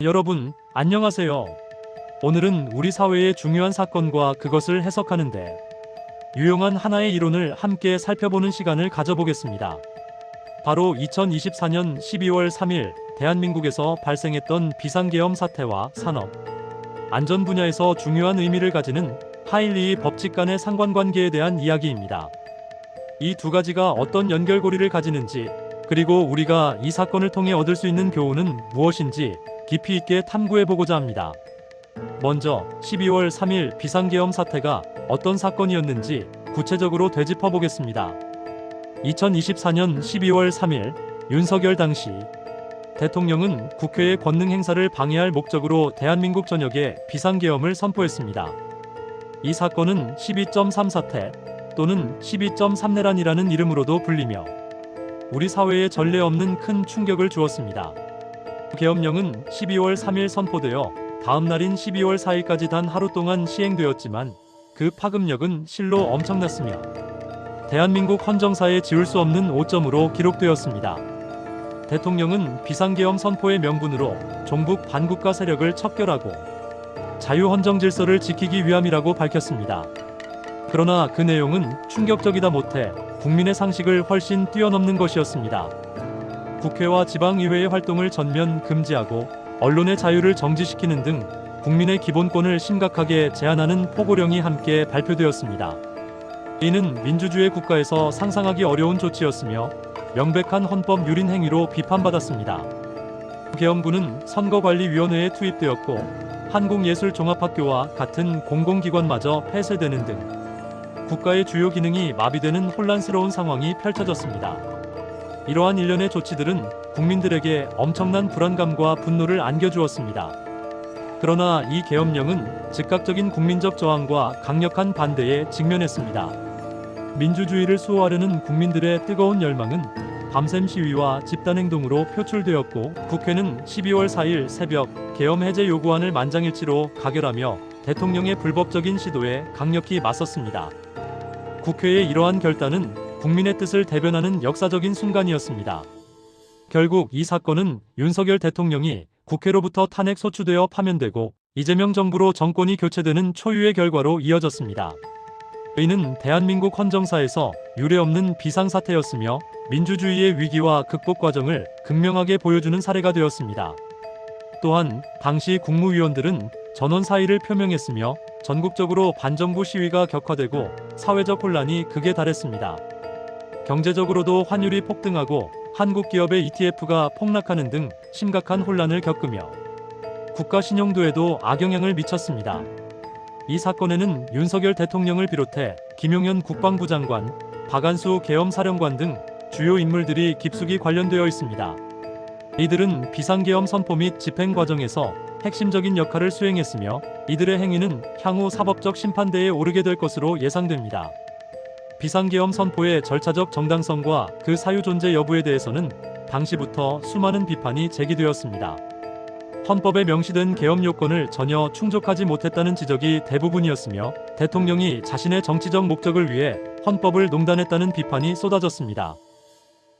여러분, 안녕하세요. 오늘은 우리 사회의 중요한 사건과 그것을 해석하는데 유용한 하나의 이론을 함께 살펴보는 시간을 가져보겠습니다. 바로 2024년 12월 3일 대한민국에서 발생했던 비상계엄 사태와 산업, 안전 분야에서 중요한 의미를 가지는 하일리의 법칙 간의 상관관계에 대한 이야기입니다. 이 두 가지가 어떤 연결고리를 가지는지, 그리고 우리가 이 사건을 통해 얻을 수 있는 교훈은 무엇인지 깊이 있게 탐구해보고자 합니다. 먼저 12월 3일 비상계엄 사태가 어떤 사건이었는지 구체적으로 되짚어보겠습니다. 2024년 12월 3일 윤석열 당시 대통령은 국회의 권능 행사를 방해할 목적으로 대한민국 전역에 비상계엄을 선포했습니다. 이 사건은 12.3 사태 또는 12.3내란이라는 이름으로도 불리며 우리 사회에 전례 없는 큰 충격을 주었습니다. 계엄령은 12월 3일 선포되어 다음 날인 12월 4일까지 단 하루 동안 시행되었지만 그 파급력은 실로 엄청났으며 대한민국 헌정사에 지울 수 없는 오점으로 기록되었습니다. 대통령은 비상계엄 선포의 명분으로 종북 반국가 세력을 척결하고 자유헌정 질서를 지키기 위함이라고 밝혔습니다. 그러나 그 내용은 충격적이다 못해 국민의 상식을 훨씬 뛰어넘는 것이었습니다. 국회와 지방의회의 활동을 전면 금지하고 언론의 자유를 정지시키는 등 국민의 기본권을 심각하게 제한하는 포고령이 함께 발표되었습니다. 이는 민주주의 국가에서 상상하기 어려운 조치였으며 명백한 헌법 유린 행위로 비판받았습니다. 계엄군은 선거관리위원회에 투입되었고 한국예술종합학교와 같은 공공기관마저 폐쇄되는 등 국가의 주요 기능이 마비되는 혼란스러운 상황이 펼쳐졌습니다. 이러한 일련의 조치들은 국민들에게 엄청난 불안감과 분노를 안겨주었습니다. 그러나 이 계엄령은 즉각적인 국민적 저항과 강력한 반대에 직면했습니다. 민주주의를 수호하려는 국민들의 뜨거운 열망은 밤샘 시위와 집단행동으로 표출되었고 국회는 12월 4일 새벽 계엄 해제 요구안을 만장일치로 가결하며 대통령의 불법적인 시도에 강력히 맞섰습니다. 국회의 이러한 결단은 국민의 뜻을 대변하는 역사적인 순간이었습니다. 결국 이 사건은 윤석열 대통령이 국회로부터 탄핵 소추되어 파면되고 이재명 정부로 정권이 교체되는 초유의 결과로 이어졌습니다. 이는 대한민국 헌정사에서 유례없는 비상사태였으며 민주주의의 위기와 극복 과정을 극명하게 보여주는 사례가 되었습니다. 또한 당시 국무위원들은 전원 사의를 표명했으며 전국적으로 반정부 시위가 격화되고 사회적 혼란이 극에 달했습니다. 경제적으로도 환율이 폭등하고 한국 기업의 ETF가 폭락하는 등 심각한 혼란을 겪으며 국가 신용도에도 악영향을 미쳤습니다. 이 사건에는 윤석열 대통령을 비롯해 김용현 국방부 장관, 박안수 계엄사령관 등 주요 인물들이 깊숙이 관련되어 있습니다. 이들은 비상계엄 선포 및 집행 과정에서 핵심적인 역할을 수행했으며 이들의 행위는 향후 사법적 심판대에 오르게 될 것으로 예상됩니다. 비상계엄 선포의 절차적 정당성과 그 사유 존재 여부에 대해서는 당시부터 수많은 비판이 제기되었습니다. 헌법에 명시된 계엄 요건을 전혀 충족하지 못했다는 지적이 대부분이었으며 대통령이 자신의 정치적 목적을 위해 헌법을 농단했다는 비판이 쏟아졌습니다.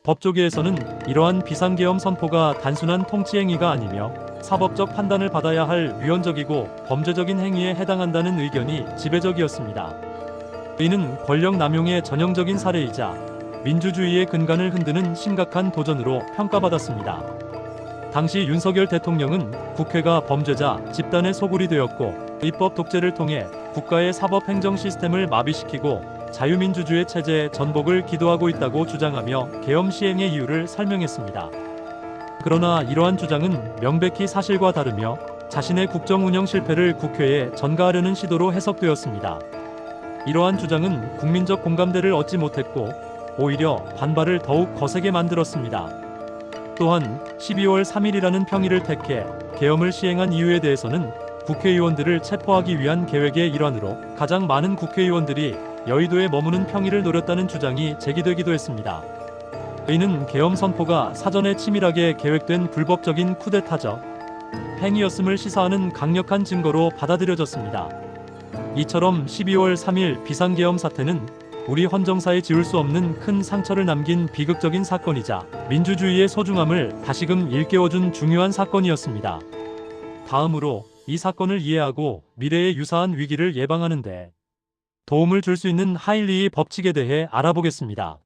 법조계에서는 이러한 비상계엄 선포가 단순한 통치행위가 아니며 사법적 판단을 받아야 할 위헌적이고 범죄적인 행위에 해당한다는 의견이 지배적이었습니다. 이는 권력 남용의 전형적인 사례이자 민주주의의 근간을 흔드는 심각한 도전으로 평가받았습니다. 당시 윤석열 대통령은 국회가 범죄자 집단의 소굴이 되었고 입법 독재를 통해 국가의 사법 행정 시스템을 마비시키고 자유민주주의 체제의 전복을 기도하고 있다고 주장하며 계엄 시행의 이유를 설명했습니다. 그러나 이러한 주장은 명백히 사실과 다르며 자신의 국정 운영 실패를 국회에 전가하려는 시도로 해석되었습니다. 이러한 주장은 국민적 공감대를 얻지 못했고 오히려 반발을 더욱 거세게 만들었습니다. 또한 12월 3일이라는 평일을 택해 계엄을 시행한 이유에 대해서는 국회의원들을 체포하기 위한 계획의 일환으로 가장 많은 국회의원들이 여의도에 머무는 평일을 노렸다는 주장이 제기되기도 했습니다. 이는 계엄 선포가 사전에 치밀하게 계획된 불법적인 쿠데타적 행위였음을 시사하는 강력한 증거로 받아들여졌습니다. 이처럼 12월 3일 비상계엄 사태는 우리 헌정사에 지울 수 없는 큰 상처를 남긴 비극적인 사건이자 민주주의의 소중함을 다시금 일깨워준 중요한 사건이었습니다. 다음으로 이 사건을 이해하고 미래에 유사한 위기를 예방하는데 도움을 줄 수 있는 하일리히 법칙에 대해 알아보겠습니다.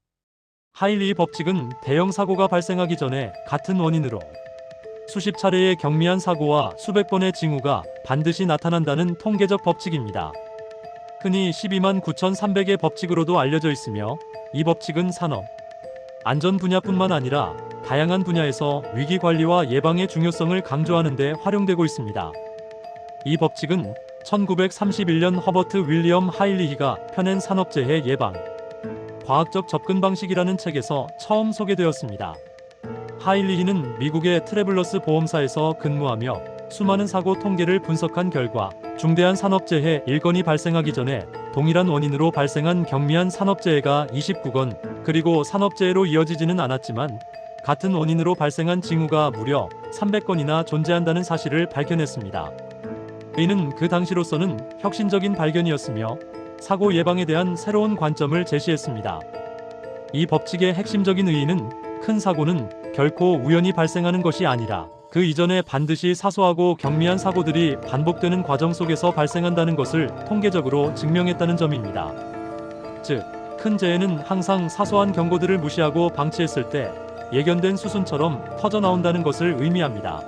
하일리히 법칙은 대형 사고가 발생하기 전에 같은 원인으로 수십 차례의 경미한 사고와 수백 번의 징후가 반드시 나타난다는 통계적 법칙입니다. 흔히 129,300의 법칙으로도 알려져 있으며 이 법칙은 산업, 안전 분야뿐만 아니라 다양한 분야에서 위기 관리와 예방의 중요성을 강조하는 데 활용되고 있습니다. 이 법칙은 1931년 허버트 윌리엄 하일리히가 펴낸 산업재해 예방, 과학적 접근 방식이라는 책에서 처음 소개되었습니다. 하일리히는 미국의 트래블러스 보험사에서 근무하며 수많은 사고 통계를 분석한 결과 중대한 산업재해 1건이 발생하기 전에 동일한 원인으로 발생한 경미한 산업재해가 29건, 그리고 산업재해로 이어지지는 않았지만 같은 원인으로 발생한 징후가 무려 300건이나 존재한다는 사실을 밝혀냈습니다. 이는 그 당시로서는 혁신적인 발견이었으며 사고 예방에 대한 새로운 관점을 제시했습니다. 이 법칙의 핵심적인 의의는 큰 사고는 결코 우연히 발생하는 것이 아니라 그 이전에 반드시 사소하고 경미한 사고들이 반복되는 과정 속에서 발생한다는 것을 통계적으로 증명했다는 점입니다. 즉, 큰 재해는 항상 사소한 경고들을 무시하고 방치했을 때 예견된 수순처럼 터져나온다는 것을 의미합니다.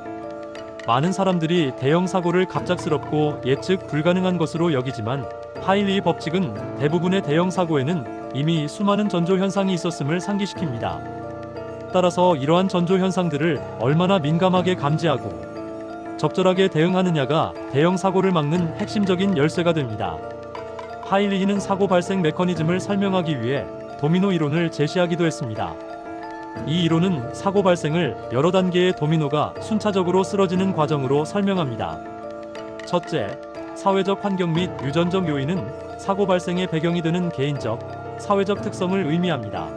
많은 사람들이 대형 사고를 갑작스럽고 예측 불가능한 것으로 여기지만 하일리히 법칙은 대부분의 대형 사고에는 이미 수많은 전조 현상이 있었음을 상기시킵니다. 따라서 이러한 전조 현상들을 얼마나 민감하게 감지하고 적절하게 대응하느냐가 대형 사고를 막는 핵심적인 열쇠가 됩니다. 하일리히는 사고 발생 메커니즘을 설명하기 위해 도미노 이론을 제시하기도 했습니다. 이 이론은 사고 발생을 여러 단계의 도미노가 순차적으로 쓰러지는 과정으로 설명합니다. 첫째, 사회적 환경 및 유전적 요인은 사고 발생의 배경이 되는 개인적, 사회적 특성을 의미합니다.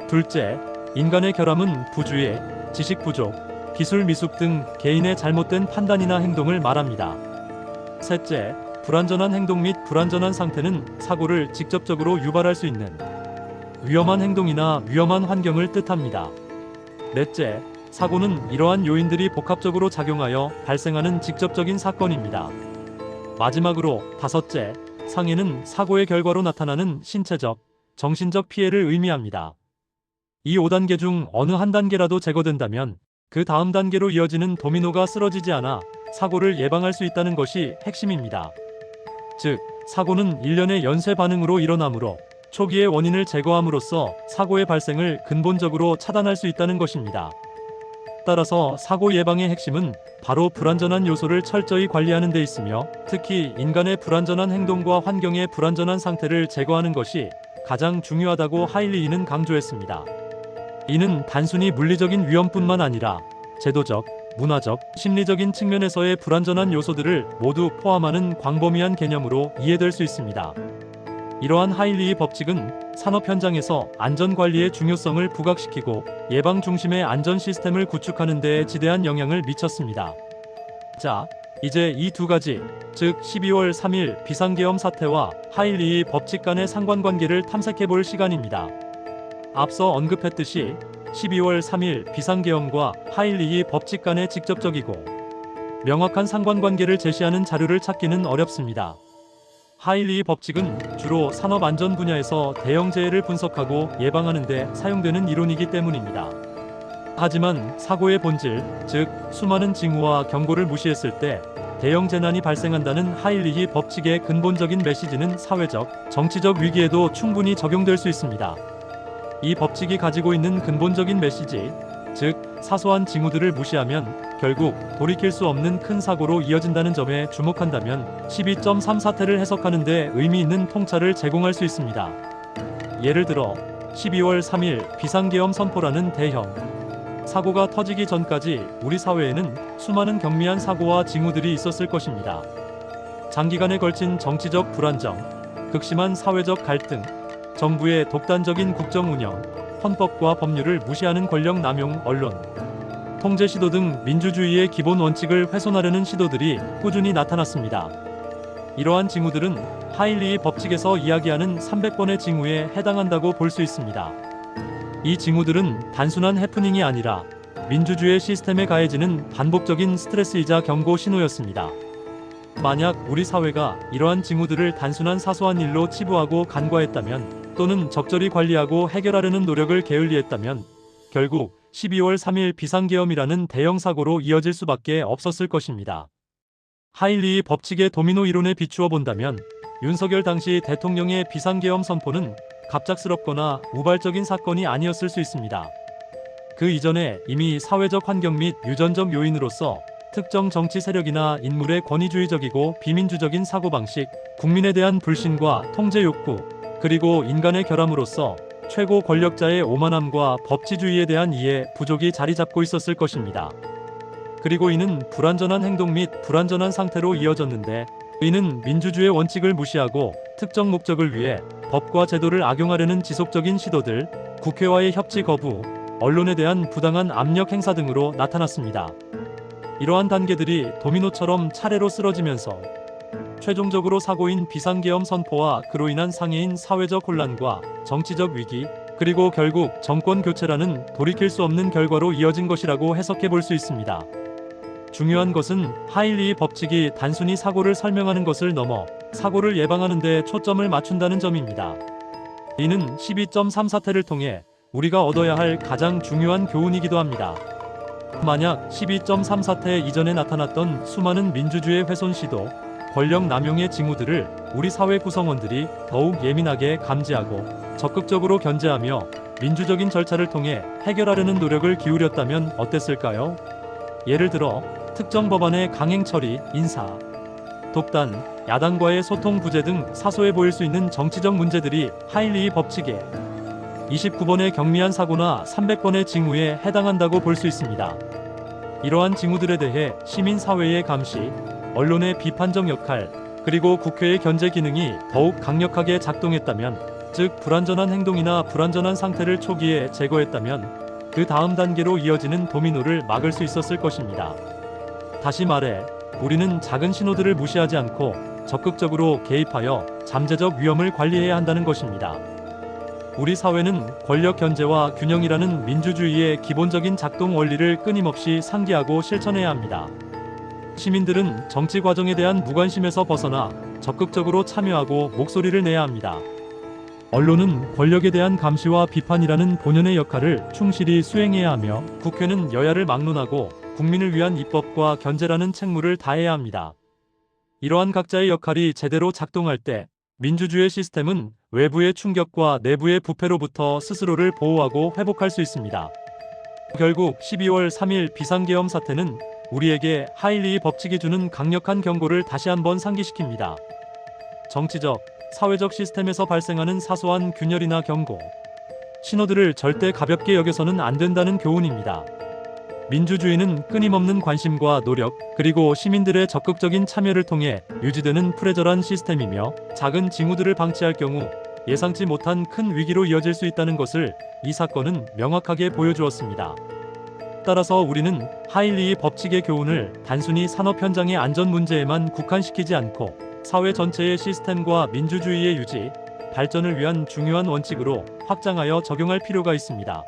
둘째, 인간의 결함은 부주의, 지식 부족, 기술 미숙 등 개인의 잘못된 판단이나 행동을 말합니다. 셋째, 불완전한 행동 및 불완전한 상태는 사고를 직접적으로 유발할 수 있는 위험한 행동이나 위험한 환경을 뜻합니다. 넷째, 사고는 이러한 요인들이 복합적으로 작용하여 발생하는 직접적인 사건입니다. 마지막으로 다섯째, 상해는 사고의 결과로 나타나는 신체적, 정신적 피해를 의미합니다. 이 5단계 중 어느 한 단계라도 제거된다면 그 다음 단계로 이어지는 도미노가 쓰러지지 않아 사고를 예방할 수 있다는 것이 핵심입니다. 즉, 사고는 일련의 연쇄 반응으로 일어나므로 초기의 원인을 제거함으로써 사고의 발생을 근본적으로 차단할 수 있다는 것입니다. 따라서 사고 예방의 핵심은 바로 불완전한 요소를 철저히 관리하는 데 있으며 특히 인간의 불완전한 행동과 환경의 불완전한 상태를 제거하는 것이 가장 중요하다고 하일리히는 강조했습니다. 이는 단순히 물리적인 위험뿐만 아니라 제도적, 문화적, 심리적인 측면에서의 불완전한 요소들을 모두 포함하는 광범위한 개념으로 이해될 수 있습니다. 이러한 하일리히 법칙은 산업 현장에서 안전관리의 중요성을 부각시키고 예방 중심의 안전 시스템을 구축하는 데에 지대한 영향을 미쳤습니다. 자, 이제 이 두 가지, 즉 12월 3일 비상계엄 사태와 하일리히 법칙 간의 상관관계를 탐색해볼 시간입니다. 앞서 언급했듯이 12월 3일 비상계엄과 하일리히 법칙 간의 직접적이고 명확한 상관관계를 제시하는 자료를 찾기는 어렵습니다. 하일리히 법칙은 주로 산업 안전 분야에서 대형 재해를 분석하고 예방하는 데 사용되는 이론이기 때문입니다. 하지만 사고의 본질, 즉 수많은 징후와 경고를 무시했을 때 대형 재난이 발생한다는 하일리히 법칙의 근본적인 메시지는 사회적, 정치적 위기에도 충분히 적용될 수 있습니다. 이 법칙이 가지고 있는 근본적인 메시지, 즉 사소한 징후들을 무시하면 결국 돌이킬 수 없는 큰 사고로 이어진다는 점에 주목한다면 12.3 사태를 해석하는 데 의미 있는 통찰을 제공할 수 있습니다. 예를 들어 12월 3일 비상계엄 선포라는 대형 사고가 터지기 전까지 우리 사회에는 수많은 경미한 사고와 징후들이 있었을 것입니다. 장기간에 걸친 정치적 불안정, 극심한 사회적 갈등, 정부의 독단적인 국정 운영, 헌법과 법률을 무시하는 권력 남용, 언론, 통제 시도 등 민주주의의 기본 원칙을 훼손하려는 시도들이 꾸준히 나타났습니다. 이러한 징후들은 하일리히 법칙에서 이야기하는 300번의 징후에 해당한다고 볼 수 있습니다. 이 징후들은 단순한 해프닝이 아니라 민주주의 시스템에 가해지는 반복적인 스트레스이자 경고 신호였습니다. 만약 우리 사회가 이러한 징후들을 단순한 사소한 일로 치부하고 간과했다면, 또는 적절히 관리하고 해결하려는 노력을 게을리했다면 결국 12월 3일 비상계엄이라는 대형 사고로 이어질 수밖에 없었을 것입니다. 하일리의 법칙의 도미노 이론에 비추어 본다면 윤석열 당시 대통령의 비상계엄 선포는 갑작스럽거나 우발적인 사건이 아니었을 수 있습니다. 그 이전에 이미 사회적 환경 및 유전적 요인으로서 특정 정치 세력이나 인물의 권위주의적이고 비민주적인 사고방식, 국민에 대한 불신과 통제 욕구, 그리고 인간의 결함으로써 최고 권력자의 오만함과 법치주의에 대한 이해 부족이 자리 잡고 있었을 것입니다. 그리고 이는 불완전한 행동 및 불완전한 상태로 이어졌는데, 이는 민주주의 원칙을 무시하고 특정 목적을 위해 법과 제도를 악용하려는 지속적인 시도들, 국회와의 협치 거부, 언론에 대한 부당한 압력 행사 등으로 나타났습니다. 이러한 단계들이 도미노처럼 차례로 쓰러지면서 최종적으로 사고인 비상계엄 선포와 그로 인한 상해인 사회적 혼란과 정치적 위기, 그리고 결국 정권 교체라는 돌이킬 수 없는 결과로 이어진 것이라고 해석해 볼 수 있습니다. 중요한 것은 하일리의 법칙이 단순히 사고를 설명하는 것을 넘어 사고를 예방하는 데 초점을 맞춘다는 점입니다. 이는 12.3 사태를 통해 우리가 얻어야 할 가장 중요한 교훈이기도 합니다. 만약 12.3 사태 이전에 나타났던 수많은 민주주의 훼손 시도, 권력 남용의 징후들을 우리 사회 구성원들이 더욱 예민하게 감지하고 적극적으로 견제하며 민주적인 절차를 통해 해결하려는 노력을 기울였다면 어땠을까요? 예를 들어 특정 법안의 강행 처리, 인사, 독단, 야당과의 소통 부재 등 사소해 보일 수 있는 정치적 문제들이 하일리의 법칙에 29번의 경미한 사고나 300번의 징후에 해당한다고 볼 수 있습니다. 이러한 징후들에 대해 시민사회의 감시, 언론의 비판적 역할, 그리고 국회의 견제 기능이 더욱 강력하게 작동했다면, 즉 불완전한 행동이나 불완전한 상태를 초기에 제거했다면 그 다음 단계로 이어지는 도미노를 막을 수 있었을 것입니다. 다시 말해, 우리는 작은 신호들을 무시하지 않고 적극적으로 개입하여 잠재적 위험을 관리해야 한다는 것입니다. 우리 사회는 권력 견제와 균형이라는 민주주의의 기본적인 작동 원리를 끊임없이 상기하고 실천해야 합니다. 시민들은 정치 과정에 대한 무관심에서 벗어나 적극적으로 참여하고 목소리를 내야 합니다. 언론은 권력에 대한 감시와 비판이라는 본연의 역할을 충실히 수행해야 하며, 국회는 여야를 막론하고 국민을 위한 입법과 견제라는 책무를 다해야 합니다. 이러한 각자의 역할이 제대로 작동할 때 민주주의 시스템은 외부의 충격과 내부의 부패로부터 스스로를 보호하고 회복할 수 있습니다. 결국 12월 3일 비상계엄 사태는 우리에게 하일리의 법칙이 주는 강력한 경고를 다시 한번 상기시킵니다. 정치적, 사회적 시스템에서 발생하는 사소한 균열이나 경고, 신호들을 절대 가볍게 여겨서는 안 된다는 교훈입니다. 민주주의는 끊임없는 관심과 노력, 그리고 시민들의 적극적인 참여를 통해 유지되는 프레절한 시스템이며, 작은 징후들을 방치할 경우 예상치 못한 큰 위기로 이어질 수 있다는 것을 이 사건은 명확하게 보여주었습니다. 따라서 우리는 하일리의 법칙의 교훈을 단순히 산업 현장의 안전 문제에만 국한시키지 않고 사회 전체의 시스템과 민주주의의 유지, 발전을 위한 중요한 원칙으로 확장하여 적용할 필요가 있습니다.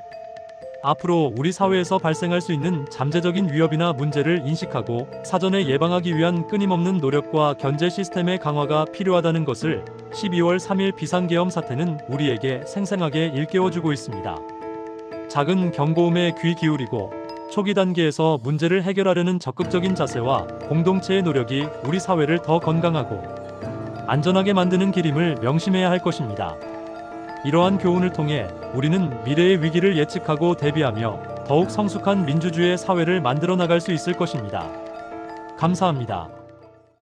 앞으로 우리 사회에서 발생할 수 있는 잠재적인 위협이나 문제를 인식하고 사전에 예방하기 위한 끊임없는 노력과 견제 시스템의 강화가 필요하다는 것을 12월 3일 비상계엄 사태는 우리에게 생생하게 일깨워주고 있습니다. 작은 경고음에 귀 기울이고 초기 단계에서 문제를 해결하려는 적극적인 자세와 공동체의 노력이 우리 사회를 더 건강하고 안전하게 만드는 길임을 명심해야 할 것입니다. 이러한 교훈을 통해 우리는 미래의 위기를 예측하고 대비하며 더욱 성숙한 민주주의 사회를 만들어 나갈 수 있을 것입니다. 감사합니다.